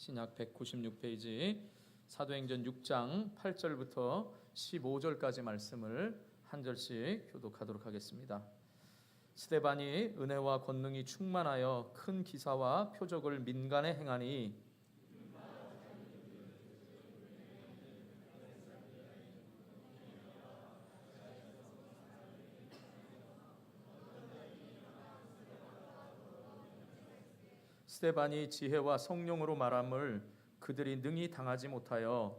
신약 196페이지 사도행전 6장 8절부터 15절까지 말씀을 한 절씩 교독하도록 하겠습니다. 스데반이 은혜와 권능이 충만하여 큰 기사와 표적을 민간에 행하니 스데반이 지혜와 성령으로 말함을 그들이 능히 당하지 못하여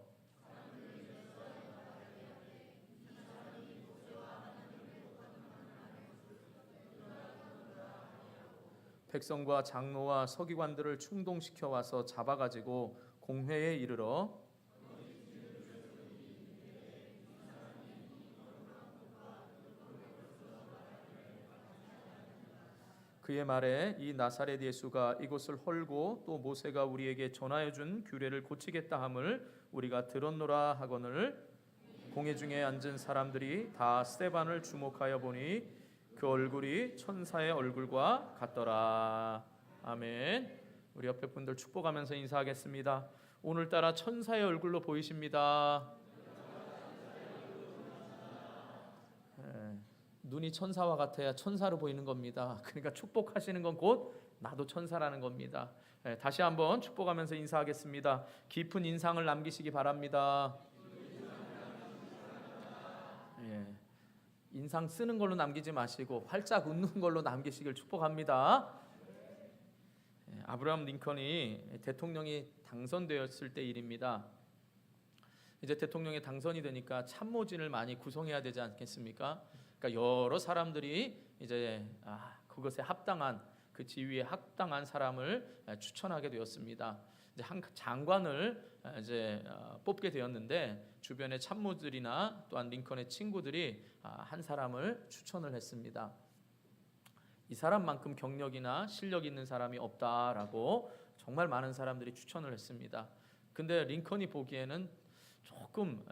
백성과 장로와 서기관들을 충동시켜 와서 잡아가지고 공회에 이르러 그의 말에 이 나사렛 예수가 이곳을 헐고 또 모세가 우리에게 전하여 준 규례를 고치겠다 함을 우리가 들었노라 하거늘 공회 중에 앉은 사람들이 다 스데반을 주목하여 보니 그 얼굴이 천사의 얼굴과 같더라. 아멘. 우리 옆에 분들 축복하면서 인사하겠습니다. 오늘따라 천사의 얼굴로 보이십니다. 눈이 천사와 같아야 천사로 보이는 겁니다. 그러니까 축복하시는 건 곧 나도 천사라는 겁니다. 다시 한번 축복하면서 인사하겠습니다. 깊은 인상을 남기시기 바랍니다. 인상 쓰는 걸로 남기지 마시고 활짝 웃는 걸로 남기시길 축복합니다. 아브라함 링컨이 대통령이 당선되었을 때 일입니다. 이제 대통령이 당선이 되니까 참모진을 많이 구성해야 되지 않겠습니까? 그러니까 여러 사람들이 이제 그것에 합당한 그 지위에 합당한 사람을 추천하게 되었습니다. 이제 한 장관을 이제 뽑게 되었는데 주변의 참모들이나 또한 링컨의 친구들이 한 사람을 추천을 했습니다. 이 사람만큼 경력이나 실력 있는 사람이 없다라고 정말 많은 사람들이 추천을 했습니다. 근데 링컨이 보기에는 조금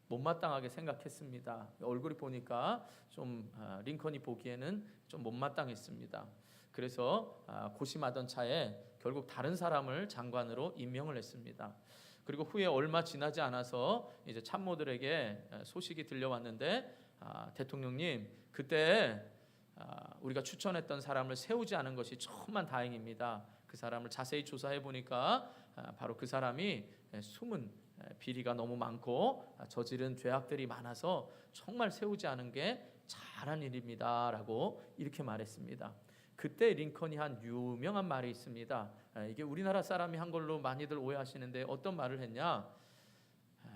못마땅하게 생각했습니다. 얼굴이 보니까 좀 링컨이 보기에는 좀 못마땅했습니다. 그래서 고심하던 차에 결국 다른 사람을 장관으로 임명을 했습니다. 그리고 후에 얼마 지나지 않아서 이제 참모들에게 소식이 들려왔는데 대통령님 그때 우리가 추천했던 사람을 세우지 않은 것이 정말 다행입니다. 그 사람을 자세히 조사해 보니까 바로 그 사람이 숨은 비리가 너무 많고 저지른 죄악들이 많아서 정말 세우지 않은 게 잘한 일입니다 라고 이렇게 말했습니다. 그때 링컨이 한 유명한 말이 있습니다. 이게 우리나라 사람이 한 걸로 많이들 오해하시는데 어떤 말을 했냐?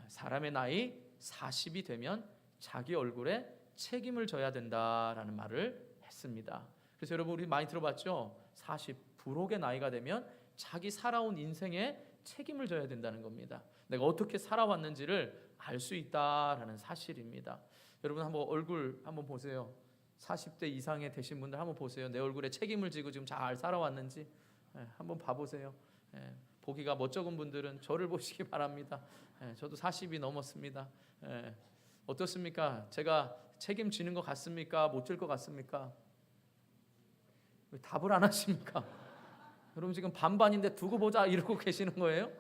사람의 나이 40이 되면 자기 얼굴에 책임을 져야 된다라는 말을 했습니다. 그래서 여러분 우리 많이 들어봤죠? 40 불혹의 나이가 되면 자기 살아온 인생에 책임을 져야 된다는 겁니다. 내가 어떻게 살아왔는지를 알 수 있다라는 사실입니다. 여러분 한번 얼굴 한번 보세요. 40대 이상의 되신 분들 한번 보세요. 내 얼굴에 책임을 지고 지금 잘 살아왔는지 한번 봐보세요. 보기가 멋쩍은 분들은 저를 보시기 바랍니다. 저도 40이 넘었습니다. 어떻습니까? 제가 책임지는 것 같습니까? 못 질 것 같습니까? 왜 답을 안 하십니까? 여러분 지금 반반인데 두고 보자 이러고 계시는 거예요?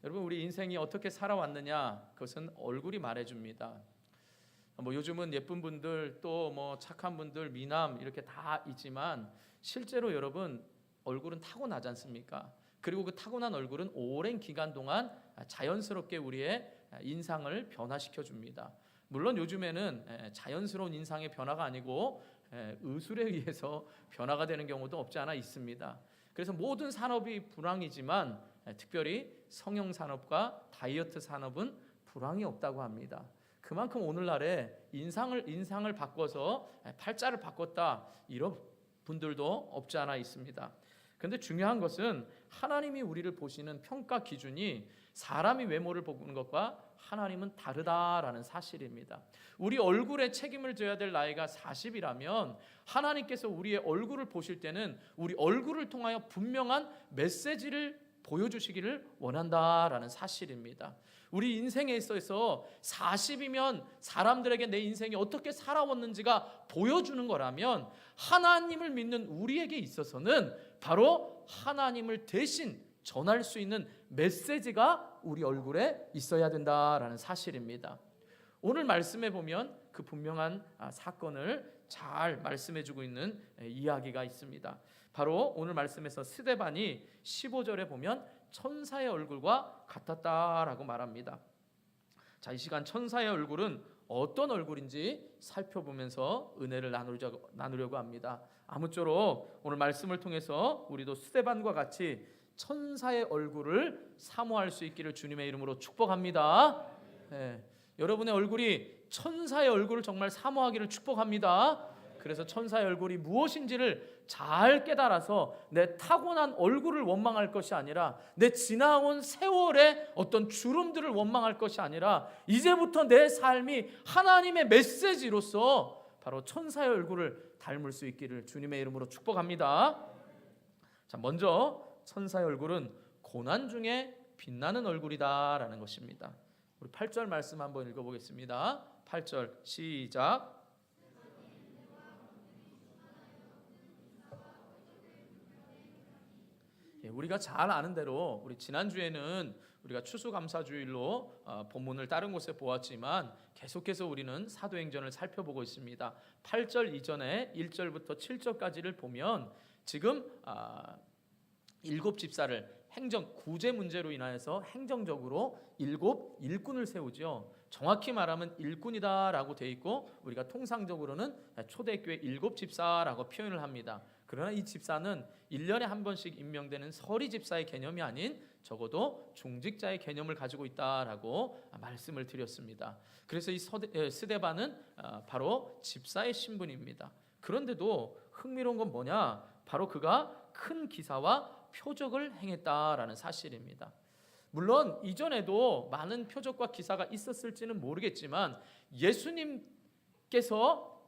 여러분 우리 인생이 어떻게 살아왔느냐 그것은 얼굴이 말해줍니다. 요즘은 예쁜 분들 또 착한 분들 미남 이렇게 다 있지만 실제로 여러분 얼굴은 타고나지 않습니까? 그리고 그 타고난 얼굴은 오랜 기간 동안 자연스럽게 우리의 인상을 변화시켜 줍니다. 물론 요즘에는 자연스러운 인상의 변화가 아니고 의술에 의해서 변화가 되는 경우도 없지 않아 있습니다. 그래서 모든 산업이 불황이지만 특별히 성형 산업과 다이어트 산업은 불황이 없다고 합니다. 그만큼 오늘날에 인상을 바꿔서 팔자를 바꿨다 이런 분들도 없지 않아 있습니다. 그런데 중요한 것은 하나님이 우리를 보시는 평가 기준이 사람이 외모를 보는 것과 하나님은 다르다라는 사실입니다. 우리 얼굴에 책임을 져야 될 나이가 40이라면 하나님께서 우리의 얼굴을 보실 때는 우리 얼굴을 통하여 분명한 메시지를 보여주시기를 원한다라는 사실입니다. 우리 인생에 있어서 40이면 사람들에게 내 인생이 어떻게 살아왔는지가 보여주는 거라면 하나님을 믿는 우리에게 있어서는 바로 하나님을 대신 전할 수 있는 메시지가 우리 얼굴에 있어야 된다라는 사실입니다. 오늘 말씀에 보면 그 분명한 사건을 잘 말씀해주고 있는 이야기가 있습니다. 바로 오늘 말씀에서 스데반이 15절에 보면 천사의 얼굴과 같았다라고 말합니다. 자, 이 시간 천사의 얼굴은 어떤 얼굴인지 살펴보면서 은혜를 나누려고 합니다. 아무쪼록 오늘 말씀을 통해서 우리도 스데반과 같이 천사의 얼굴을 사모할 수 있기를 주님의 이름으로 축복합니다. 여러분의 얼굴이 천사의 얼굴을 정말 사모하기를 축복합니다. 그래서 천사의 얼굴이 무엇인지를 잘 깨달아서 내 타고난 얼굴을 원망할 것이 아니라 내 지나온 세월의 어떤 주름들을 원망할 것이 아니라 이제부터 내 삶이 하나님의 메시지로서 바로 천사의 얼굴을 닮을 수 있기를 주님의 이름으로 축복합니다. 자, 먼저 천사의 얼굴은 고난 중에 빛나는 얼굴이다라는 것입니다. 우리 8절 말씀 한번 읽어보겠습니다. 8절 시작. 우리가 잘 아는 대로 우리 지난주에는 우리가 추수감사주일로 본문을 다른 곳에 보았지만 계속해서 우리는 사도행전을 살펴보고 있습니다. 8절 이전에 1절부터 7절까지를 보면 지금 7 집사를 행정 구제 문제로 인하여서 행정적으로 7 일꾼을 세우죠. 정확히 말하면 일꾼이다라고 돼 있고 우리가 통상적으로는 초대교회 7 집사라고 표현을 합니다. 그러나 이 집사는 1년에 한 번씩 임명되는 서리 집사의 개념이 아닌 적어도 중직자의 개념을 가지고 있다라고 말씀을 드렸습니다. 그래서 이 스데반은 바로 집사의 신분입니다. 그런데도 흥미로운 건 뭐냐? 바로 그가 큰 기사와 표적을 행했다라는 사실입니다. 물론 이전에도 많은 표적과 기사가 있었을지는 모르겠지만 예수님께서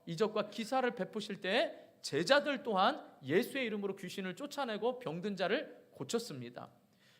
이적과 기사를 베푸실 때 제자들 또한 예수의 이름으로 귀신을 쫓아내고 병든 자를 고쳤습니다.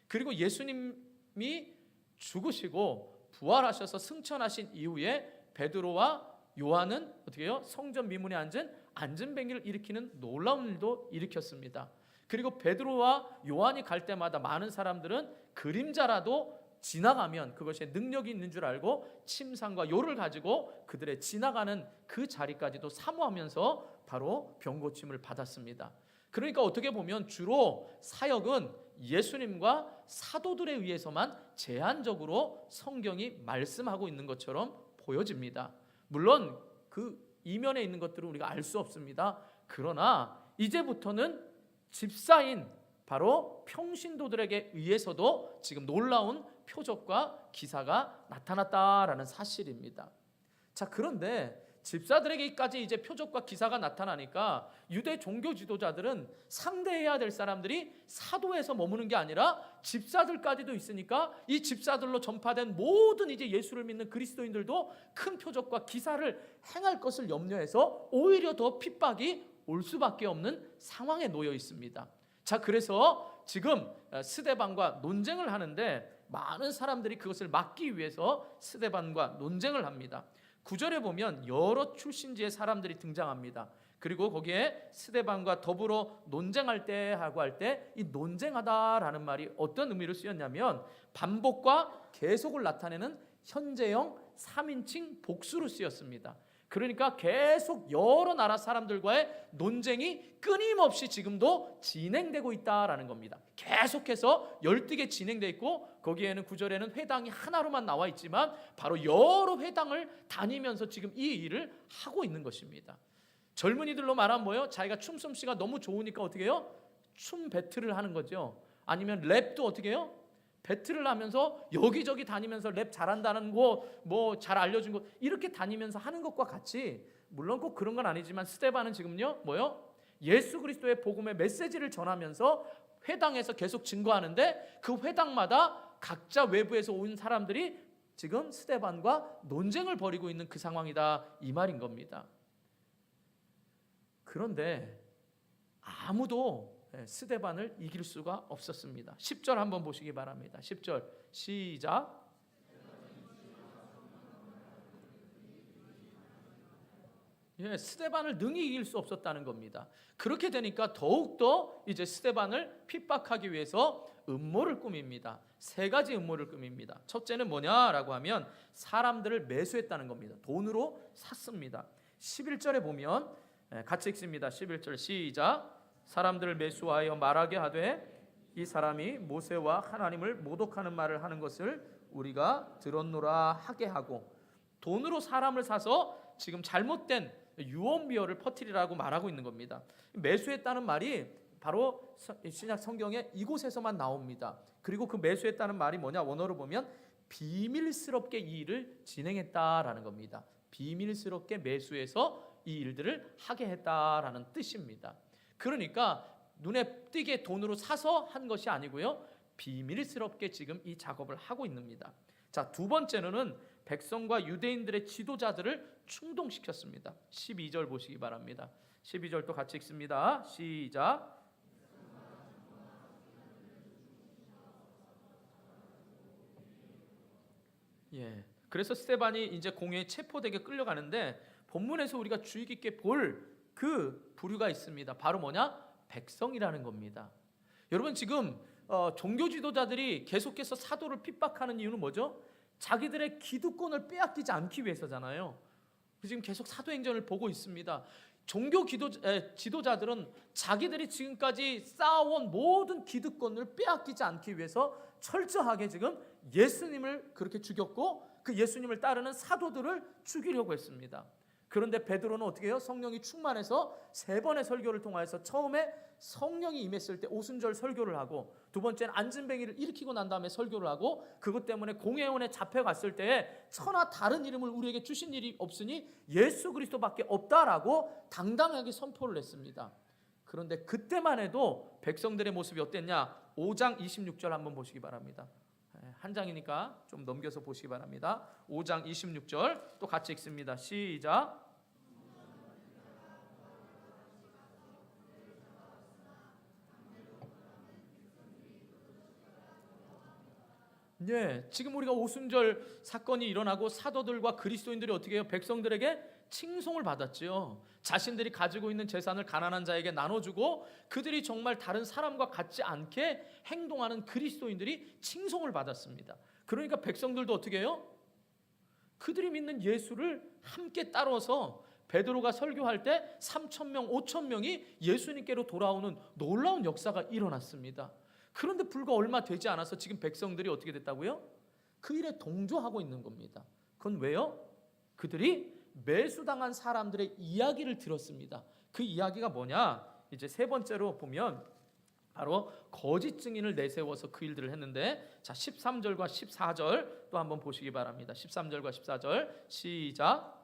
그리고 예수님이 죽으시고 부활하셔서 승천하신 이후에 베드로와 요한은 어떻게 해요? 성전 미문에 앉은 안진뱅이를 일으키는 놀라운 일도 일으켰습니다. 그리고 베드로와 요한이 갈 때마다 많은 사람들은 그림자라도 지나가면 그것에 능력이 있는 줄 알고 침상과 요를 가지고 그들의 지나가는 그 자리까지도 사모하면서 바로 병고침을 받았습니다. 그러니까 어떻게 보면 주로 사역은 예수님과 사도들에 의해서만 제한적으로 성경이 말씀하고 있는 것처럼 보여집니다. 물론 그 이면에 있는 것들은 우리가 알 수 없습니다. 그러나 이제부터는 집사인 바로 평신도들에게 의해서도 지금 놀라운 표적과 기사가 나타났다라는 사실입니다. 자, 그런데 집사들에게까지 이제 표적과 기사가 나타나니까 유대 종교 지도자들은 상대해야 될 사람들이 사도에서 머무는 게 아니라 집사들까지도 있으니까 이 집사들로 전파된 모든 이제 예수를 믿는 그리스도인들도 큰 표적과 기사를 행할 것을 염려해서 오히려 더 핍박이 올 수밖에 없는 상황에 놓여 있습니다. 자, 그래서 지금 스데반과 논쟁을 하는데 많은 사람들이 그것을 막기 위해서 스데반과 논쟁을 합니다. 9절에 보면 여러 출신지의 사람들이 등장합니다. 그리고 거기에 스데반과 더불어 논쟁할 때 하고 할 때 이 논쟁하다라는 말이 어떤 의미로 쓰였냐면 반복과 계속을 나타내는 현재형 3인칭 복수로 쓰였습니다. 그러니까 계속 여러 나라 사람들과의 논쟁이 끊임없이 지금도 진행되고 있다라는 겁니다. 계속해서 12개 진행되어 있고 거기에는 9절에는 회당이 하나로만 나와 있지만 바로 여러 회당을 다니면서 지금 이 일을 하고 있는 것입니다. 젊은이들로 말하면 뭐예요? 자기가 춤솜씨가 너무 좋으니까 어떻게 해요? 춤 배틀을 하는 거죠. 아니면 랩도 어떻게 해요? 배틀을 하면서 여기저기 다니면서 랩 잘한다는 거 뭐 잘 알려준 거 이렇게 다니면서 하는 것과 같이 물론 꼭 그런 건 아니지만 스데반은 지금요 뭐요? 예수 그리스도의 복음의 메시지를 전하면서 회당에서 계속 증거하는데 그 회당마다 각자 외부에서 온 사람들이 지금 스데반과 논쟁을 벌이고 있는 그 상황이다 이 말인 겁니다. 그런데 아무도 스데반을 이길 수가 없었습니다. 10절 한번 보시기 바랍니다. 10절 시작. 스데반을 능히 이길 수 없었다는 겁니다. 그렇게 되니까 더욱더 이제 스데반을 핍박하기 위해서 음모를 꾸밉니다. 세 가지 음모를 꾸밉니다. 첫째는 뭐냐라고 하면 사람들을 매수했다는 겁니다. 돈으로 샀습니다. 11절에 보면 같이 읽습니다. 11절 시작. 사람들을 매수하여 말하게 하되 이 사람이 모세와 하나님을 모독하는 말을 하는 것을 우리가 들었노라 하게 하고, 돈으로 사람을 사서 지금 잘못된 유언비어를 퍼뜨리라고 말하고 있는 겁니다. 매수했다는 말이 바로 신약 성경에 이곳에서만 나옵니다. 그리고 그 매수했다는 말이 뭐냐, 원어로 보면 비밀스럽게 이 일을 진행했다라는 겁니다. 비밀스럽게 매수해서 이 일들을 하게 했다라는 뜻입니다. 그러니까 눈에 띄게 돈으로 사서 한 것이 아니고요, 비밀스럽게 지금 이 작업을 하고 있습니다. 자, 두 번째로는 백성과 유대인들의 지도자들을 충동시켰습니다. 12절 보시기 바랍니다. 12절 또 같이 읽습니다. 시작. 그래서 스데반이 이제 공회에 체포되게 끌려가는데, 본문에서 우리가 주의 깊게 볼 그 부류가 있습니다. 바로 뭐냐? 백성이라는 겁니다. 여러분, 지금 종교 지도자들이 계속해서 사도를 핍박하는 이유는 뭐죠? 자기들의 기득권을 빼앗기지 않기 위해서잖아요. 지금 계속 사도행전을 보고 있습니다. 종교 지도자들은 자기들이 지금까지 쌓아온 모든 기득권을 빼앗기지 않기 위해서 철저하게 지금 예수님을 그렇게 죽였고, 그 예수님을 따르는 사도들을 죽이려고 했습니다. 그런데 베드로는 어떻게 해요? 성령이 충만해서 3번의 설교를 통하여서 처음에 성령이 임했을 때 오순절 설교를 하고, 두 번째는 안진뱅이를 일으키고 난 다음에 설교를 하고, 그것 때문에 공회원에 잡혀갔을 때에 천하 다른 이름을 우리에게 주신 일이 없으니 예수 그리스도밖에 없다라고 당당하게 선포를 했습니다. 그런데 그때만 해도 백성들의 모습이 어땠냐? 5장 26절 한번 보시기 바랍니다. 한 장이니까 좀 넘겨서 보시기 바랍니다. 5장 26절 또 같이 읽습니다. 시작. 지금 우리가 오순절 사건이 일어나고 사도들과 그리스도인들이 어떻게 해요? 백성들에게 칭송을 받았지요. 자신들이 가지고 있는 재산을 가난한 자에게 나눠주고, 그들이 정말 다른 사람과 같지 않게 행동하는 그리스도인들이 칭송을 받았습니다. 그러니까 백성들도 어떻게 해요? 그들이 믿는 예수를 함께 따라서 베드로가 설교할 때 3,000명, 5,000명이 예수님께로 돌아오는 놀라운 역사가 일어났습니다. 그런데 불과 얼마 되지 않아서 지금 백성들이 어떻게 됐다고요? 그 일에 동조하고 있는 겁니다. 그건 왜요? 그들이 매수당한 사람들의 이야기를 들었습니다. 그 이야기가 뭐냐? 이제 세 번째로 보면 바로 거짓 증인을 내세워서 그 일들을 했는데, 자, 13절과 14절 또 한번 보시기 바랍니다. 13절과 14절 시작.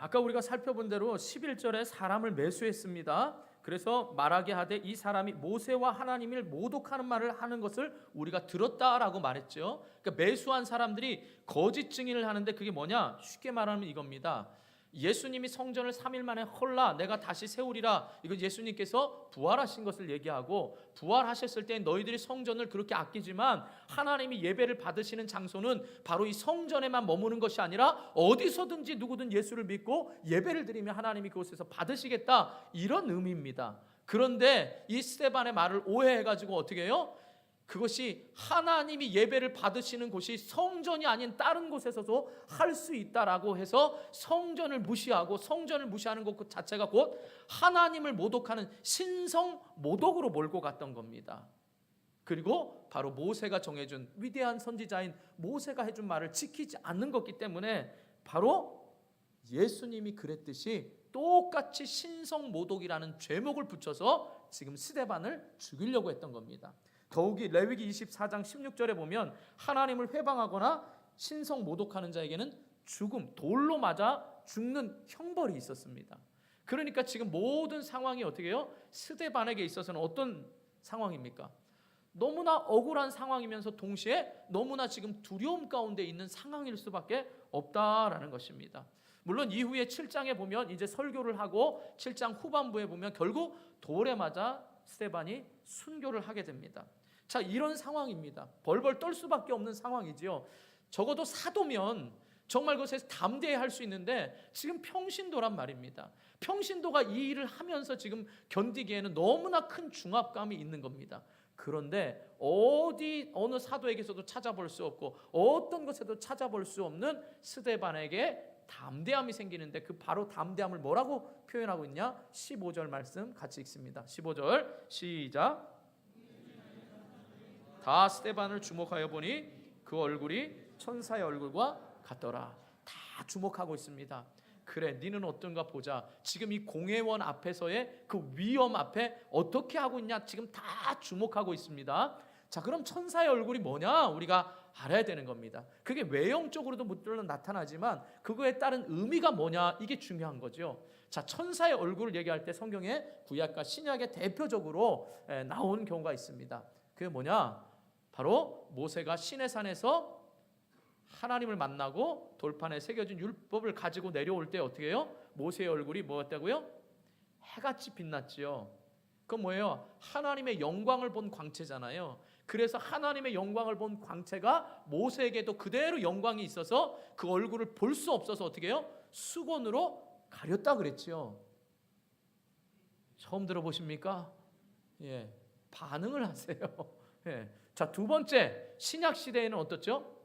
아까 우리가 살펴본 대로 11절에 사람을 매수했습니다. 그래서 말하게 하되 이 사람이 모세와 하나님을 모독하는 말을 하는 것을 우리가 들었다라고 말했죠. 그러니까 매수한 사람들이 거짓 증인을 하는데, 그게 뭐냐? 쉽게 말하면 이겁니다. 예수님이 성전을 3일 만에 헐라 내가 다시 세우리라, 이거 예수님께서 부활하신 것을 얘기하고, 부활하셨을 때 너희들이 성전을 그렇게 아끼지만 하나님이 예배를 받으시는 장소는 바로 이 성전에만 머무는 것이 아니라 어디서든지 누구든 예수를 믿고 예배를 드리면 하나님이 그곳에서 받으시겠다, 이런 의미입니다. 그런데 이 스데반의 말을 오해해가지고 어떻게 해요? 그것이 하나님이 예배를 받으시는 곳이 성전이 아닌 다른 곳에서도 할 수 있다라고 해서 성전을 무시하고, 성전을 무시하는 것 자체가 곧 하나님을 모독하는 신성 모독으로 몰고 갔던 겁니다. 그리고 바로 모세가 정해준, 위대한 선지자인 모세가 해준 말을 지키지 않는 것이기 때문에 바로 예수님이 그랬듯이 똑같이 신성 모독이라는 죄목을 붙여서 지금 스데반을 죽이려고 했던 겁니다. 더욱이 레위기 24장 16절에 보면 하나님을 회방하거나 신성 모독하는 자에게는 죽음, 돌로 맞아 죽는 형벌이 있었습니다. 그러니까 지금 모든 상황이 어떻게 해요? 스데반에게 있어서는 어떤 상황입니까? 너무나 억울한 상황이면서 동시에 너무나 지금 두려움 가운데 있는 상황일 수밖에 없다라는 것입니다. 물론 이후에 7장에 보면 이제 설교를 하고 7장 후반부에 보면 결국 돌에 맞아 스데반이 순교를 하게 됩니다. 자, 이런 상황입니다. 벌벌 떨 수밖에 없는 상황이지요. 적어도 사도면 정말 그것에서 담대해야 할 수 있는데 지금 평신도란 말입니다. 평신도가 이 일을 하면서 지금 견디기에는 너무나 큰 중압감이 있는 겁니다. 그런데 어느 사도에게서도 찾아볼 수 없고 어떤 것에도 찾아볼 수 없는 스데반에게 담대함이 생기는데 그 바로 담대함을 뭐라고 표현하고 있냐? 15절 말씀 같이 읽습니다. 15절 시작. 다 스데반을 주목하여 보니 그 얼굴이 천사의 얼굴과 같더라. 다 주목하고 있습니다. 그래, 니는 어떤가 보자. 지금 이 공회원 앞에서의 그 위험 앞에 어떻게 하고 있냐 지금 다 주목하고 있습니다. 자, 그럼 천사의 얼굴이 뭐냐 우리가 알아야 되는 겁니다. 그게 외형적으로도 물론 나타나지만 그거에 따른 의미가 뭐냐 이게 중요한 거죠. 자, 천사의 얼굴을 얘기할 때 성경에 구약과 신약에 대표적으로 나온 경우가 있습니다. 그게 뭐냐? 바로 모세가 시내산에서 하나님을 만나고 돌판에 새겨진 율법을 가지고 내려올 때 어떻게 해요? 모세의 얼굴이 뭐였다고요? 해같이 빛났지요. 그건 뭐예요? 하나님의 영광을 본 광채잖아요. 그래서 하나님의 영광을 본 광채가 모세에게도 그대로 영광이 있어서 그 얼굴을 볼 수 없어서 어떻게 해요? 수건으로 가렸다 그랬지요. 처음 들어보십니까? 예, 반응을 하세요. 예. 자, 두 번째, 신약 시대에는 어떻죠?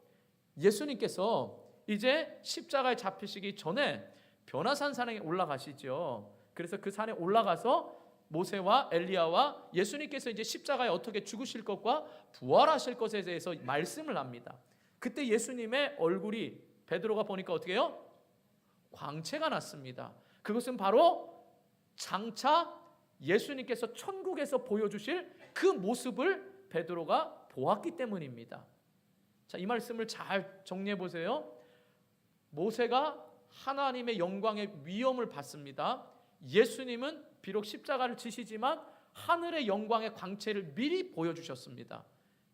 예수님께서 이제 십자가에 잡히시기 전에 변화산 산에 올라가시죠. 그래서 그 산에 올라가서 모세와 엘리야와 예수님께서 이제 십자가에 어떻게 죽으실 것과 부활하실 것에 대해서 말씀을 합니다. 그때 예수님의 얼굴이 베드로가 보니까 어떻게 해요? 광채가 났습니다. 그것은 바로 장차 예수님께서 천국에서 보여주실 그 모습을 베드로가 보았기 때문입니다. 자, 이 말씀을 잘 정리해 보세요. 모세가 하나님의 영광의 위엄을 받습니다. 예수님은 비록 십자가를 지시지만 하늘의 영광의 광채를 미리 보여주셨습니다.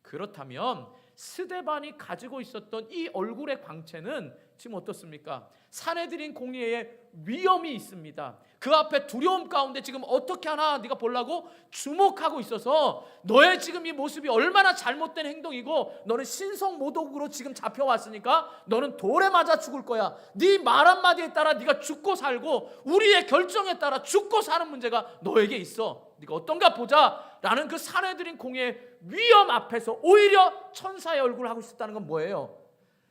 그렇다면 스데반이 가지고 있었던 이 얼굴의 광채는 지금 어떻습니까? 사내들인 공의의 위엄이 있습니다. 그 앞에 두려움 가운데 지금 어떻게 하나 네가 보려고 주목하고 있어서 너의 지금 이 모습이 얼마나 잘못된 행동이고 너는 신성모독으로 지금 잡혀왔으니까 너는 돌에 맞아 죽을 거야. 네 말 한마디에 따라 네가 죽고 살고 우리의 결정에 따라 죽고 사는 문제가 너에게 있어. 네가 어떤가 보자 라는 그 사내들인 공의의 위엄 앞에서 오히려 천사의 얼굴을 하고 있었다는 건 뭐예요?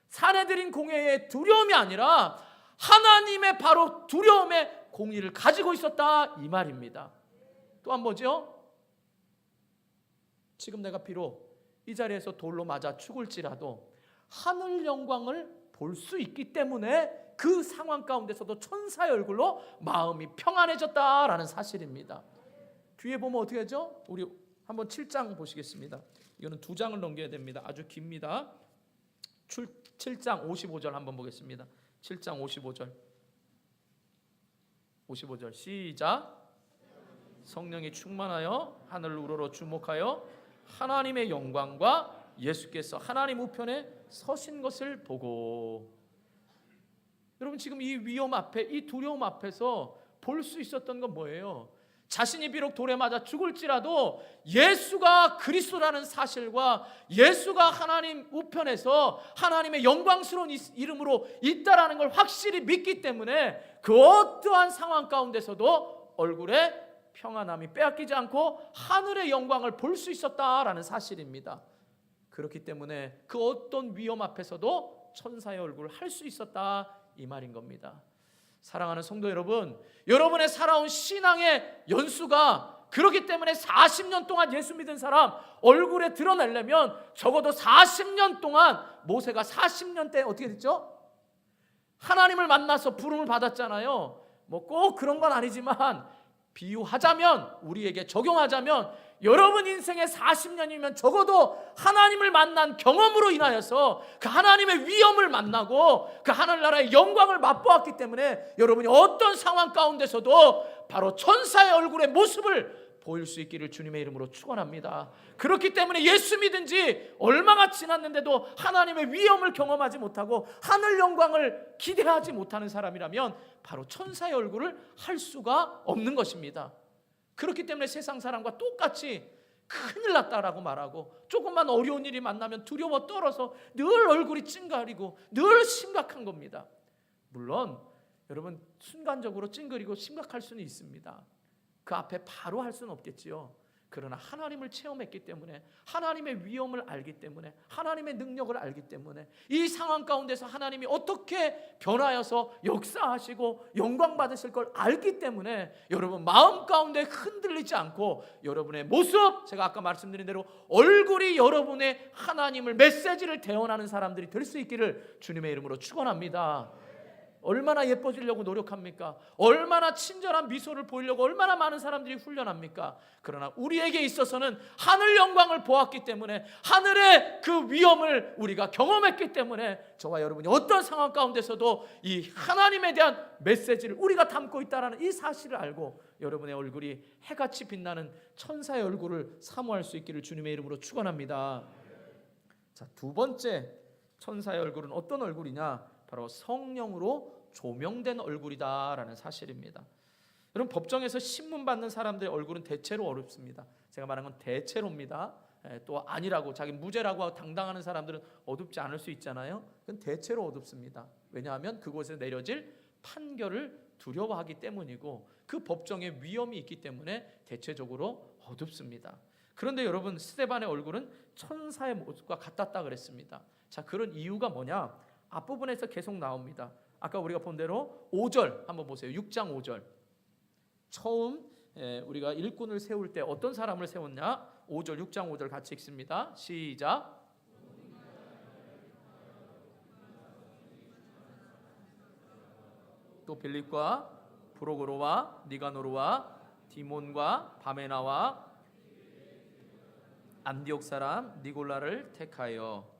사내들인 공의의 두려움이 아니라 하나님의 바로 두려움의 공의를 가지고 있었다 이 말입니다. 또한 뭐죠? 지금 내가 비록 이 자리에서 돌로 맞아 죽을지라도 하늘 영광을 볼 수 있기 때문에 그 상황 가운데서도 천사의 얼굴로 마음이 평안해졌다라는 사실입니다. 뒤에 보면 어떻게 하죠? 우리 한번 7장 보시겠습니다. 이거는 2장을 넘겨야 됩니다. 아주 깁니다. 7장 55절 한번 보겠습니다. 7장 55절 시작. 성령이 충만하여 하늘 우러러 주목하여 하나님의 영광과 예수께서 하나님 우편에 서신 것을 보고. 여러분 지금 이 위험 앞에 이 두려움 앞에서 볼 수 있었던 건 뭐예요? 자신이 비록 돌에 맞아 죽을지라도 예수가 그리스도라는 사실과 예수가 하나님 우편에서 하나님의 영광스러운 이름으로 있다라는 걸 확실히 믿기 때문에 그 어떠한 상황 가운데서도 얼굴에 평안함이 빼앗기지 않고 하늘의 영광을 볼 수 있었다라는 사실입니다. 그렇기 때문에 그 어떤 위험 앞에서도 천사의 얼굴을 할 수 있었다 이 말인 겁니다. 사랑하는 성도 여러분, 여러분의 살아온 신앙의 연수가 그렇기 때문에 40년 동안 예수 믿은 사람 얼굴에 드러내려면 적어도 40년 동안 모세가 40년 때 어떻게 됐죠? 하나님을 만나서 부름을 받았잖아요. 뭐 꼭 그런 건 아니지만 비유하자면 우리에게 적용하자면 여러분 인생의 40년이면 적어도 하나님을 만난 경험으로 인하여서 그 하나님의 위엄을 만나고 그 하늘나라의 영광을 맛보았기 때문에 여러분이 어떤 상황 가운데서도 바로 천사의 얼굴의 모습을 보일 수 있기를 주님의 이름으로 축원합니다. 그렇기 때문에 예수 믿은 지 얼마가 지났는데도 하나님의 위엄을 경험하지 못하고 하늘 영광을 기대하지 못하는 사람이라면 바로 천사의 얼굴을 할 수가 없는 것입니다. 그렇기 때문에 세상 사람과 똑같이 큰일 났다라고 말하고, 조금만 어려운 일이 만나면 두려워 떨어서 늘 얼굴이 찡그리고 늘 심각한 겁니다. 물론 여러분, 순간적으로 찡그리고 심각할 수는 있습니다. 그 앞에 바로 할 수는 없겠지요. 그러나 하나님을 체험했기 때문에, 하나님의 위엄을 알기 때문에, 하나님의 능력을 알기 때문에, 이 상황 가운데서 하나님이 어떻게 변하여서 역사하시고 영광 받으실 걸 알기 때문에 여러분 마음 가운데 흔들리지 않고 여러분의 모습, 제가 아까 말씀드린 대로 얼굴이 여러분의 하나님을, 메시지를 대언하는 사람들이 될 수 있기를 주님의 이름으로 축원합니다. 얼마나 예뻐지려고 노력합니까? 얼마나 친절한 미소를 보이려고 얼마나 많은 사람들이 훈련합니까? 그러나 우리에게 있어서는 하늘 영광을 보았기 때문에, 하늘의 그 위엄을 우리가 경험했기 때문에 저와 여러분이 어떤 상황 가운데서도 이 하나님에 대한 메시지를 우리가 담고 있다는 이 사실을 알고 여러분의 얼굴이 해같이 빛나는 천사의 얼굴을 사모할 수 있기를 주님의 이름으로 축원합니다. 자, 두 번째 천사의 얼굴은 어떤 얼굴이냐? 바로 성령으로 조명된 얼굴이다라는 사실입니다. 여러분, 법정에서 신문 받는 사람들의 얼굴은 대체로 어둡습니다. 제가 말한 건 대체로입니다. 또 아니라고, 자기 무죄라고 당당하는 사람들은 어둡지 않을 수 있잖아요. 그건 대체로 어둡습니다. 왜냐하면 그곳에 내려질 판결을 두려워하기 때문이고, 그 법정에 위험이 있기 때문에 대체적으로 어둡습니다. 그런데 여러분, 스데반의 얼굴은 천사의 모습과 같았다 그랬습니다. 자, 그런 이유가 뭐냐? 앞부분에서 계속 나옵니다. 아까 우리가 본 대로 5절 한번 보세요. 6장 5절. 처음 우리가 일꾼을 세울 때 어떤 사람을 세웠냐? 5절, 6장 5절 같이 읽습니다. 시작. 또 빌립과 브로고로와 니가노르와 디몬과 바메나와 안디옥 사람 니골라를 택하여.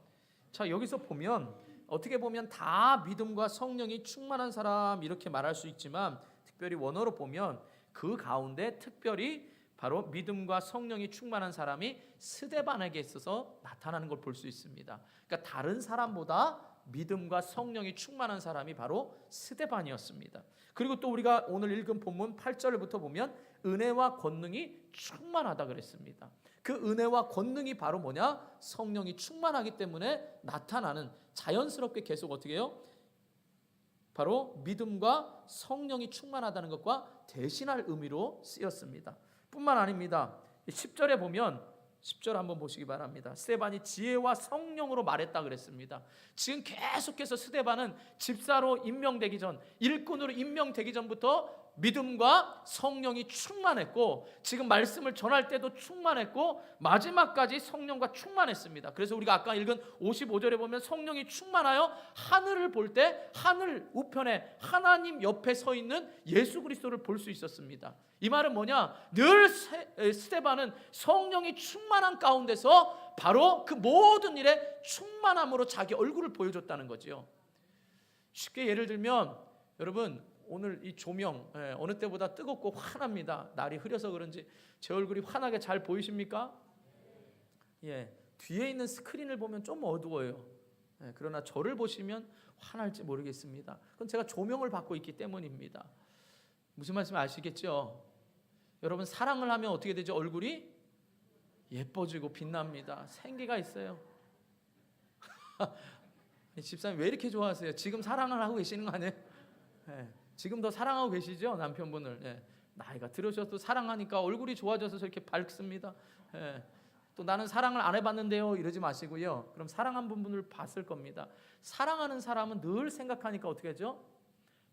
자, 여기서 보면 어떻게 보면 다 믿음과 성령이 충만한 사람 이렇게 말할 수 있지만, 특별히 원어로 보면 그 가운데 특별히 바로 믿음과 성령이 충만한 사람이 스데반에게 있어서 나타나는 걸 볼 수 있습니다. 그러니까 다른 사람보다 믿음과 성령이 충만한 사람이 바로 스데반이었습니다. 그리고 또 우리가 오늘 읽은 본문 8절부터 보면 은혜와 권능이 충만하다 그랬습니다. 그 은혜와 권능이 바로 뭐냐? 성령이 충만하기 때문에 나타나는, 자연스럽게 계속 어떻게 해요? 바로 믿음과 성령이 충만하다는 것과 대신할 의미로 쓰였습니다. 뿐만 아닙니다. 10절에 보면, 10절 한번 보시기 바랍니다. 스데반이 지혜와 성령으로 말했다 그랬습니다. 지금 계속해서 스데반은 집사로 임명되기 전, 일꾼으로 임명되기 전부터 믿음과 성령이 충만했고, 지금 말씀을 전할 때도 충만했고, 마지막까지 성령과 충만했습니다. 그래서 우리가 아까 읽은 55절에 보면 성령이 충만하여 하늘을 볼 때 하늘 우편에 하나님 옆에 서 있는 예수 그리스도를 볼 수 있었습니다. 이 말은 뭐냐? 늘 스데반은 성령이 충만한 가운데서 바로 그 모든 일에 충만함으로 자기 얼굴을 보여줬다는 거죠. 쉽게 예를 들면, 여러분 오늘 이 조명 어느 때보다 뜨겁고 환합니다. 날이 흐려서 그런지 제 얼굴이 환하게 잘 보이십니까? 예, 뒤에 있는 스크린을 보면 좀 어두워요. 그러나 저를 보시면 환할지 모르겠습니다. 그건 제가 조명을 받고 있기 때문입니다. 무슨 말씀 아시겠죠? 여러분, 사랑을 하면 어떻게 되죠? 얼굴이 예뻐지고 빛납니다. 생기가 있어요. 집사님 왜 이렇게 좋아하세요? 지금 사랑을 하고 계시는 거 아니에요? 지금 더 사랑하고 계시죠? 남편분을. 나이가 들으셔도 사랑하니까 얼굴이 좋아져서 저렇게 밝습니다. 또 나는 사랑을 안 해봤는데요 이러지 마시고요. 그럼 사랑한 분을 봤을 겁니다. 사랑하는 사람은 늘 생각하니까 어떻게 하죠?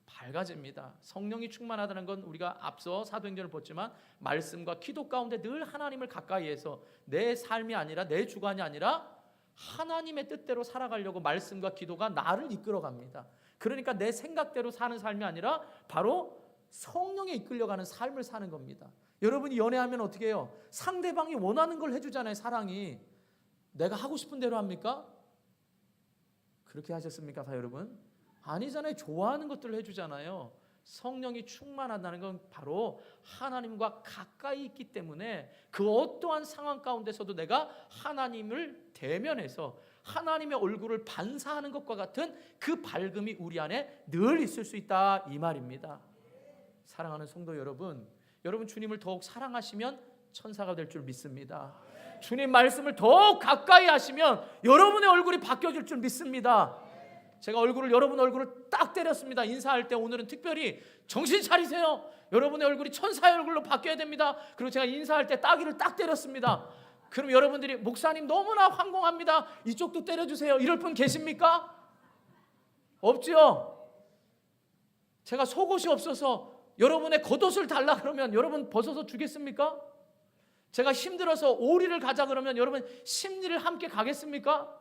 밝아집니다. 성령이 충만하다는 건 우리가 앞서 사도행전을 봤지만 말씀과 기도 가운데 늘 하나님을 가까이해서 내 삶이 아니라, 내 주관이 아니라 하나님의 뜻대로 살아가려고 말씀과 기도가 나를 이끌어갑니다. 그러니까 내 생각대로 사는 삶이 아니라 바로 성령에 이끌려가는 삶을 사는 겁니다. 여러분이 연애하면 어떻게 해요? 상대방이 원하는 걸 해주잖아요. 사랑이. 내가 하고 싶은 대로 합니까? 그렇게 하셨습니까, 다 여러분? 아니잖아요. 좋아하는 것들을 해주잖아요. 성령이 충만하다는 건 바로 하나님과 가까이 있기 때문에 그 어떠한 상황 가운데서도 내가 하나님을 대면해서 하나님의 얼굴을 반사하는 것과 같은 그 밝음이 우리 안에 늘 있을 수 있다, 이 말입니다. 사랑하는 성도 여러분, 여러분 주님을 더욱 사랑하시면 천사가 될 줄 믿습니다. 주님 말씀을 더욱 가까이 하시면 여러분의 얼굴이 바뀌어질 줄 믿습니다. 제가 여러분 얼굴을 딱 때렸습니다. 인사할 때 오늘은 특별히 정신 차리세요. 여러분의 얼굴이 천사의 얼굴로 바뀌어야 됩니다. 그리고 제가 인사할 때 따귀를 딱 때렸습니다. 그럼 여러분들이 목사님 너무나 황공합니다, 이쪽도 때려주세요, 이럴 분 계십니까? 없죠. 제가 속옷이 없어서 여러분의 겉옷을 달라 그러면 여러분 벗어서 주겠습니까? 제가 힘들어서 오리를 가자 그러면 여러분 심리를 함께 가겠습니까?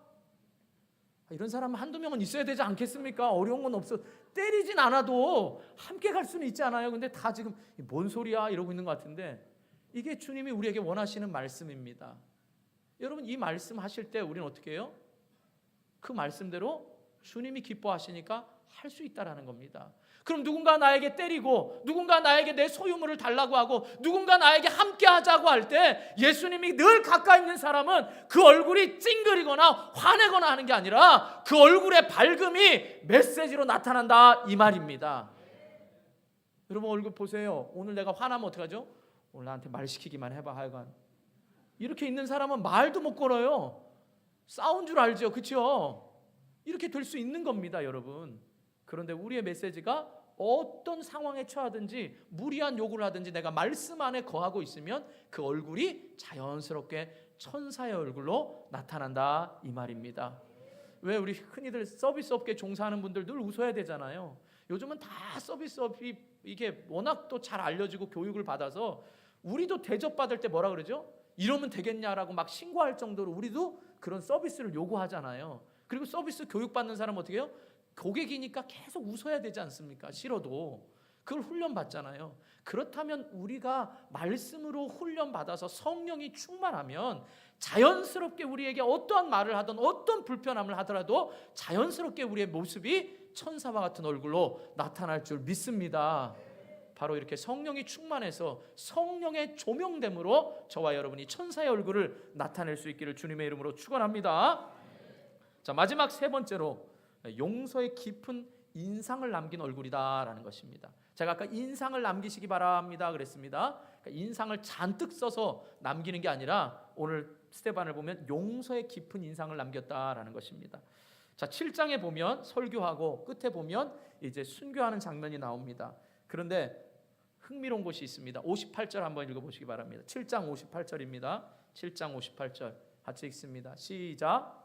이런 사람은 한두 명은 있어야 되지 않겠습니까? 어려운 건 없어. 때리진 않아도 함께 갈 수는 있지 않아요? 근데 다 지금 뭔 소리야 이러고 있는 것 같은데, 이게 주님이 우리에게 원하시는 말씀입니다. 여러분 이 말씀 하실 때 우리는 어떻게 해요? 그 말씀대로 주님이 기뻐하시니까 할 수 있다라는 겁니다. 그럼 누군가 나에게 때리고 누군가 나에게 내 소유물을 달라고 하고 누군가 나에게 함께 하자고 할 때 예수님이 늘 가까이 있는 사람은 그 얼굴이 찡그리거나 화내거나 하는 게 아니라 그 얼굴의 밝음이 메시지로 나타난다, 이 말입니다. 여러분 얼굴 보세요. 오늘 내가 화나면 어떡하죠? 오늘 나한테 말 시키기만 해봐 하여간. 이렇게 있는 사람은 말도 못 걸어요. 싸운 줄 알죠, 그렇죠? 이렇게 될 수 있는 겁니다, 여러분. 그런데 우리의 메시지가 어떤 상황에 처하든지 무리한 요구를 하든지 내가 말씀 안에 거하고 있으면 그 얼굴이 자연스럽게 천사의 얼굴로 나타난다, 이 말입니다. 왜 우리 흔히들 서비스업계 종사하는 분들 늘 웃어야 되잖아요. 요즘은 다 서비스업이 이게 워낙 또 잘 알려지고 교육을 받아서 우리도 대접받을 때 뭐라 그러죠? 이러면 되겠냐라고 막 신고할 정도로 우리도 그런 서비스를 요구하잖아요. 그리고 서비스 교육받는 사람은 어떻게 해요? 고객이니까 계속 웃어야 되지 않습니까? 싫어도 그걸 훈련받잖아요. 그렇다면 우리가 말씀으로 훈련받아서 성령이 충만하면 자연스럽게 우리에게 어떠한 말을 하든 어떤 불편함을 하더라도 자연스럽게 우리의 모습이 천사와 같은 얼굴로 나타날 줄 믿습니다. 바로 이렇게 성령이 충만해서 성령의 조명됨으로 저와 여러분이 천사의 얼굴을 나타낼 수 있기를 주님의 이름으로 축원합니다. 자, 마지막 세 번째로 용서의 깊은 인상을 남긴 얼굴이다라는 것입니다. 제가 아까 인상을 남기시기 바랍니다 그랬습니다. 그러니까 인상을 잔뜩 써서 남기는 게 아니라 오늘 스테반을 보면 용서의 깊은 인상을 남겼다라는 것입니다. 자, 7장에 보면 설교하고 끝에 보면 이제 순교하는 장면이 나옵니다. 그런데 흥미로운 것이 있습니다. 58절 한번 읽어보시기 바랍니다. 7장 58절입니다. 7장 58절 같이 읽습니다. 시작.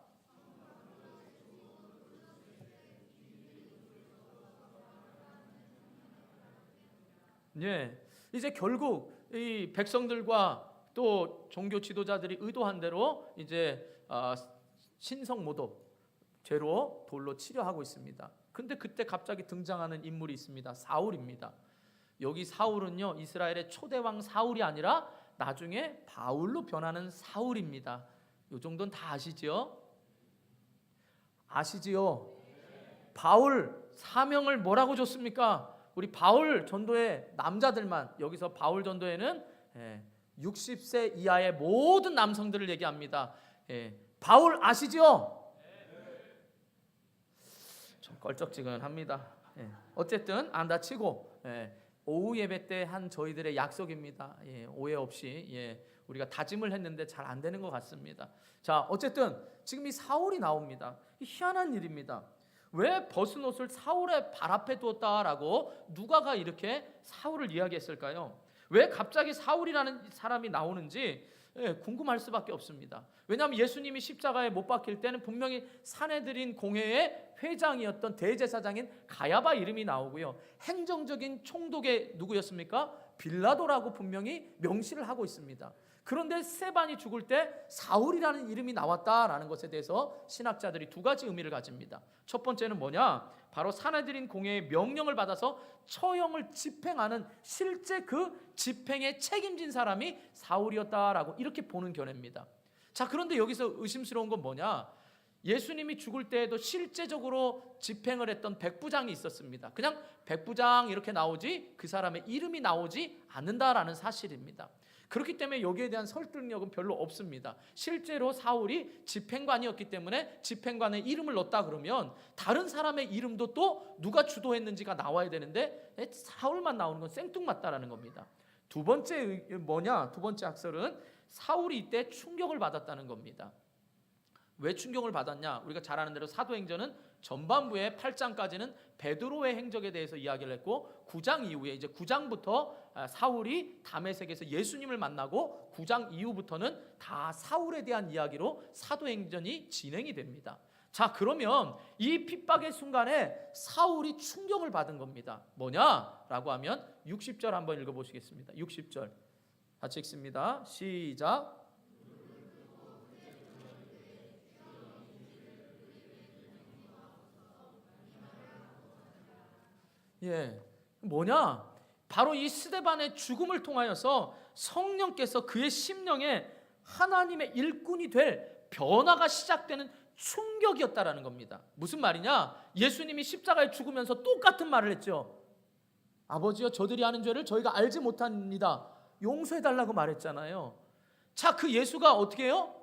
예, 이제 결국 이 백성들과 또 종교 지도자들이 의도한 대로 이제 신성 모독 죄로 돌로 치려하고 있습니다. 근데 그때 갑자기 등장하는 인물이 있습니다. 사울입니다. 여기 사울은요, 이스라엘의 초대왕 사울이 아니라 나중에 바울로 변하는 사울입니다. 이 정도는 다 아시죠? 아시지요? 바울 사명을 뭐라고 줬습니까? 우리 바울 전도의 남자들만, 여기서 바울 전도에는 60세 이하의 모든 남성들을 얘기합니다. 바울 아시죠? 좀 껄쩍지근합니다. 어쨌든 안다 치고 오후 예배 때 한 저희들의 약속입니다. 오해 없이 우리가 다짐을 했는데 잘 안 되는 것 같습니다. 자, 어쨌든 지금 이 사울이 나옵니다. 희한한 일입니다. 왜 벗은 옷을 사울의 발 앞에 두었다라고 누가가 이렇게 사울을 이야기했을까요? 왜 갑자기 사울이라는 사람이 나오는지 궁금할 수밖에 없습니다. 왜냐하면 예수님이 십자가에 못 박힐 때는 분명히 산헤드린 공회의 회장이었던 대제사장인 가야바 이름이 나오고요. 행정적인 총독의 누구였습니까? 빌라도라고 분명히 명시를 하고 있습니다. 그런데 스데반이 죽을 때 사울이라는 이름이 나왔다라는 것에 대해서 신학자들이 두 가지 의미를 가집니다. 첫 번째는 뭐냐? 바로 산헤드린 공회의 명령을 받아서 처형을 집행하는 실제 그 집행에 책임진 사람이 사울이었다라고 이렇게 보는 견해입니다. 자, 그런데 여기서 의심스러운 건 뭐냐? 예수님이 죽을 때에도 실제적으로 집행을 했던 백부장이 있었습니다. 그냥 백부장 이렇게 나오지 그 사람의 이름이 나오지 않는다라는 사실입니다. 그렇기 때문에 여기에 대한 설득력은 별로 없습니다. 실제로 사울이 집행관이었기 때문에 집행관의 이름을 넣었다 그러면 다른 사람의 이름도 또 누가 주도했는지가 나와야 되는데 사울만 나오는 건 생뚱맞다라는 겁니다. 두 번째 학설은 사울이 이때 충격을 받았다는 겁니다. 왜 충격을 받았냐? 우리가 잘 아는 대로 사도행전은 전반부에 8장까지는 베드로의 행적에 대해서 이야기를 했고 9장 이후에 이제 9장부터 사울이 다메섹에서 예수님을 만나고 9장 이후부터는 다 사울에 대한 이야기로 사도행전이 진행이 됩니다. 자, 그러면 이 핍박의 순간에 사울이 충격을 받은 겁니다. 뭐냐라고 하면 60절 한번 읽어보시겠습니다. 60절 같이 읽습니다. 시작. 뭐냐? 바로 이 스데반의 죽음을 통하여서 성령께서 그의 심령에 하나님의 일꾼이 될 변화가 시작되는 충격이었다라는 겁니다. 무슨 말이냐? 예수님이 십자가에 죽으면서 똑같은 말을 했죠. 아버지여, 저들이 하는 죄를 저희가 알지 못합니다. 용서해달라고 말했잖아요. 자, 그 예수가 어떻게 해요?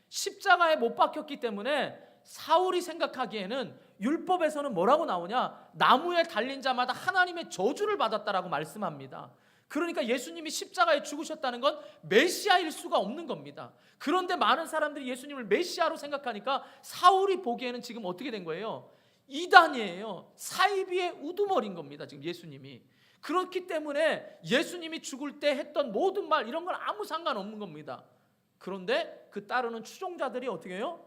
십자가에 못 박혔기 때문에 사울이 생각하기에는 율법에서는 뭐라고 나오냐? 나무에 달린 자마다 하나님의 저주를 받았다라고 말씀합니다. 그러니까 예수님이 십자가에 죽으셨다는 건 메시아일 수가 없는 겁니다. 그런데 많은 사람들이 예수님을 메시아로 생각하니까 사울이 보기에는 지금 어떻게 된 거예요? 이단이에요. 사이비의 우두머리인 겁니다. 지금 예수님이. 그렇기 때문에 예수님이 죽을 때 했던 모든 말 이런 건 아무 상관없는 겁니다. 그런데 그 따르는 추종자들이 어떻게 해요?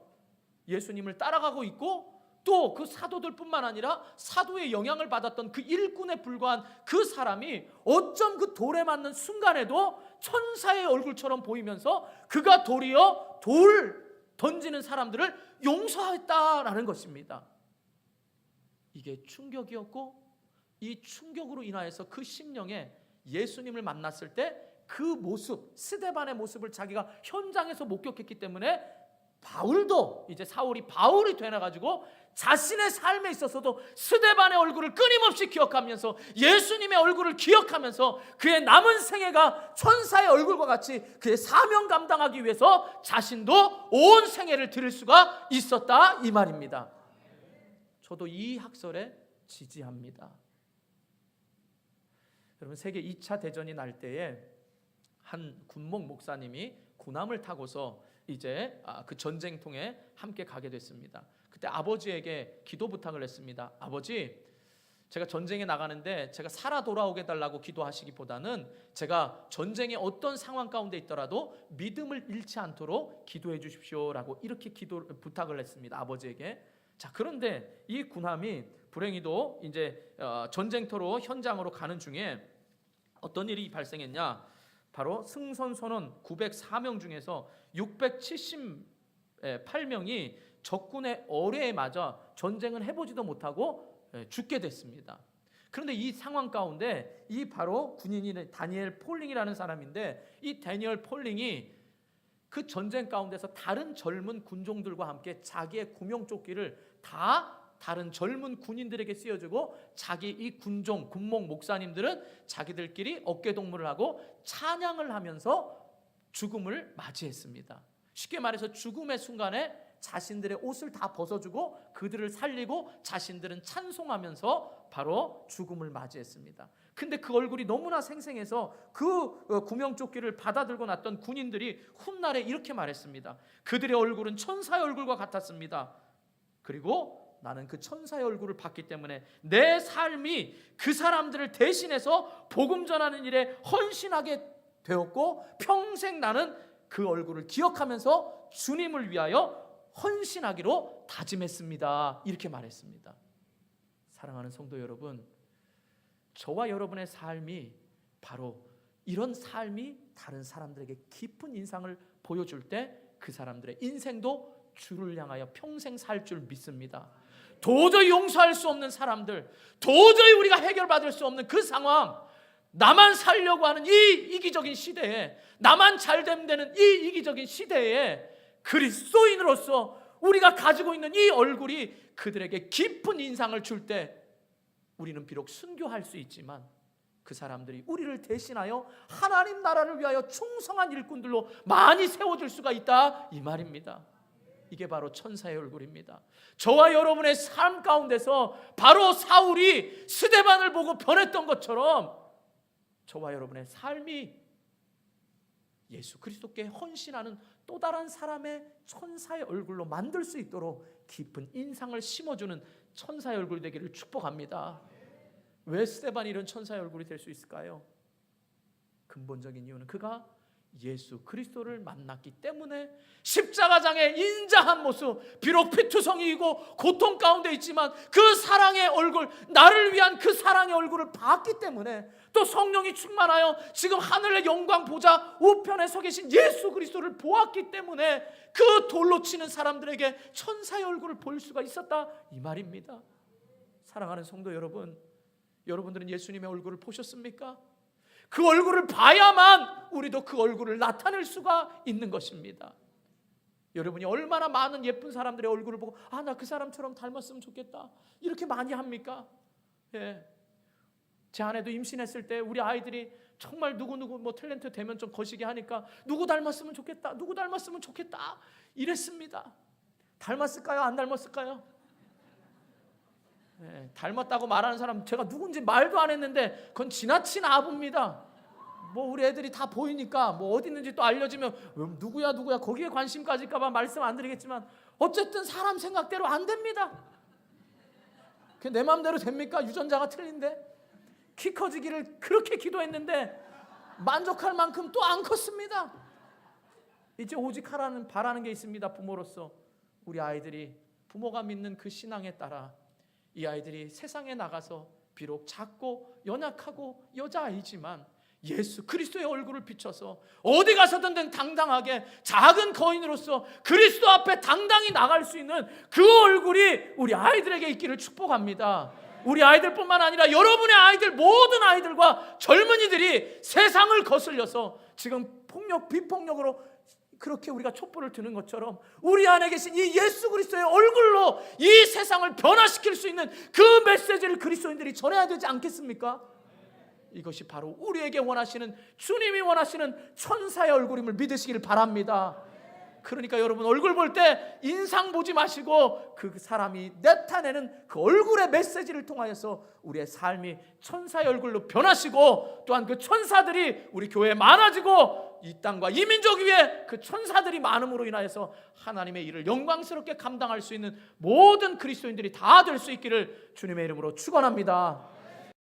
예수님을 따라가고 있고 또 그 사도들뿐만 아니라 사도의 영향을 받았던 그 일꾼에 불과한 그 사람이 어쩜 그 돌에 맞는 순간에도 천사의 얼굴처럼 보이면서 그가 도리어 돌 던지는 사람들을 용서했다라는 것입니다. 이게 충격이었고 이 충격으로 인하여서 그 심령에 예수님을 만났을 때 그 모습, 스데반의 모습을 자기가 현장에서 목격했기 때문에 바울도 이제 사울이 바울이 되어가지고 자신의 삶에 있어서도 스데반의 얼굴을 끊임없이 기억하면서 예수님의 얼굴을 기억하면서 그의 남은 생애가 천사의 얼굴과 같이 그의 사명 감당하기 위해서 자신도 온 생애를 드릴 수가 있었다 이 말입니다. 저도 이 학설에 지지합니다. 여러분, 세계 2차 대전이 날 때에 한 군목 목사님이 군함을 타고서 이제 그 전쟁통에 함께 가게 됐습니다. 그때 아버지에게 기도 부탁을 했습니다. 아버지, 제가 전쟁에 나가는데 제가 살아 돌아오게 달라고 기도하시기보다는 제가 전쟁의 어떤 상황 가운데 있더라도 믿음을 잃지 않도록 기도해 주십시오라고 이렇게 부탁을 했습니다. 아버지에게. 자, 그런데 이 군함이 불행히도 이제 전쟁터로 현장으로 가는 중에 어떤 일이 발생했냐? 바로 승선 선원 904명 중에서 678명이 적군의 어뢰에 맞아 전쟁을 해보지도 못하고 죽게 됐습니다. 그런데 이 상황 가운데 이 바로 군인인 다니엘 폴링이라는 사람인데 이 다니엘 폴링이 그 전쟁 가운데서 다른 젊은 군종들과 함께 자기의 구명조끼를 다 다른 젊은 군인들에게 쓰여주고 자기 이 군종, 군목 목사님들은 자기들끼리 어깨동무를 하고 찬양을 하면서 죽음을 맞이했습니다. 쉽게 말해서 죽음의 순간에 자신들의 옷을 다 벗어주고 그들을 살리고 자신들은 찬송하면서 바로 죽음을 맞이했습니다. 근데 그 얼굴이 너무나 생생해서 그 구명조끼를 받아들고 났던 군인들이 훗날에 이렇게 말했습니다. 그들의 얼굴은 천사의 얼굴과 같았습니다. 그리고 나는 그 천사의 얼굴을 봤기 때문에 내 삶이 그 사람들을 대신해서 복음 전하는 일에 헌신하게 되었고 평생 나는 그 얼굴을 기억하면서 주님을 위하여 헌신하기로 다짐했습니다. 이렇게 말했습니다. 사랑하는 성도 여러분, 저와 여러분의 삶이 바로 이런 삶이 다른 사람들에게 깊은 인상을 보여줄 때 그 사람들의 인생도 주를 향하여 평생 살 줄 믿습니다. 도저히 용서할 수 없는 사람들, 도저히 우리가 해결받을 수 없는 그 상황, 나만 살려고 하는 이 이기적인 시대에, 나만 잘되면 되는 이 이기적인 시대에 그리스도인으로서 우리가 가지고 있는 이 얼굴이 그들에게 깊은 인상을 줄 때 우리는 비록 순교할 수 있지만 그 사람들이 우리를 대신하여 하나님 나라를 위하여 충성한 일꾼들로 많이 세워줄 수가 있다, 이 말입니다. 이게 바로 천사의 얼굴입니다. 저와 여러분의 삶 가운데서 바로 사울이 스데반을 보고 변했던 것처럼 저와 여러분의 삶이 예수 그리스도께 헌신하는 또 다른 사람의 천사의 얼굴로 만들 수 있도록 깊은 인상을 심어주는 천사의 얼굴 되기를 축복합니다. 왜 스데반이 이런 천사의 얼굴이 될 수 있을까요? 근본적인 이유는 그가 예수 그리스도를 만났기 때문에 십자가장의 인자한 모습, 비록 피투성이이고 고통 가운데 있지만 그 사랑의 얼굴, 나를 위한 그 사랑의 얼굴을 봤기 때문에, 또 성령이 충만하여 지금 하늘의 영광 보좌 우편에 서 계신 예수 그리스도를 보았기 때문에 그 돌로 치는 사람들에게 천사의 얼굴을 볼 수가 있었다, 이 말입니다. 사랑하는 성도 여러분, 여러분들은 예수님의 얼굴을 보셨습니까? 그 얼굴을 봐야만 우리도 그 얼굴을 나타낼 수가 있는 것입니다. 여러분이 얼마나 많은 예쁜 사람들의 얼굴을 보고 나 그 사람처럼 닮았으면 좋겠다 이렇게 많이 합니까? 예. 제 아내도 임신했을 때 우리 아이들이 정말 누구누구 뭐 탤런트 되면 좀 거시기 하니까 누구 닮았으면 좋겠다, 누구 닮았으면 좋겠다 이랬습니다. 닮았을까요? 안 닮았을까요? 네, 닮았다고 말하는 사람 제가 누군지 말도 안 했는데 그건 지나친 아부입니다. 뭐 우리 애들이 다 보이니까 뭐 어디 있는지 또 알려지면 누구야 거기에 관심 가질까 봐 말씀 안 드리겠지만 어쨌든 사람 생각대로 안 됩니다. 그게 내 마음대로 됩니까? 유전자가 틀린데. 키 커지기를 그렇게 기도했는데 만족할 만큼 또 안 컸습니다. 이제 오직 바라는 게 있습니다. 부모로서 우리 아이들이 부모가 믿는 그 신앙에 따라 이 아이들이 세상에 나가서 비록 작고 연약하고 여자아이지만 예수 그리스도의 얼굴을 비춰서 어디 가서든 당당하게 작은 거인으로서 그리스도 앞에 당당히 나갈 수 있는 그 얼굴이 우리 아이들에게 있기를 축복합니다. 우리 아이들뿐만 아니라 여러분의 아이들, 모든 아이들과 젊은이들이 세상을 거슬려서 지금 폭력, 비폭력으로 그렇게 우리가 촛불을 드는 것처럼 우리 안에 계신 이 예수 그리스도의 얼굴로 이 세상을 변화시킬 수 있는 그 메시지를 그리스도인들이 전해야 되지 않겠습니까? 이것이 바로 우리에게 원하시는, 주님이 원하시는 천사의 얼굴임을 믿으시길 바랍니다. 그러니까 여러분 얼굴 볼 때 인상 보지 마시고 그 사람이 나타내는 그 얼굴의 메시지를 통하여서 우리의 삶이 천사의 얼굴로 변하시고 또한 그 천사들이 우리 교회에 많아지고 이 땅과 이 민족 위에 그 천사들이 많음으로 인하여서 하나님의 일을 영광스럽게 감당할 수 있는 모든 그리스도인들이 다 될 수 있기를 주님의 이름으로 축원합니다.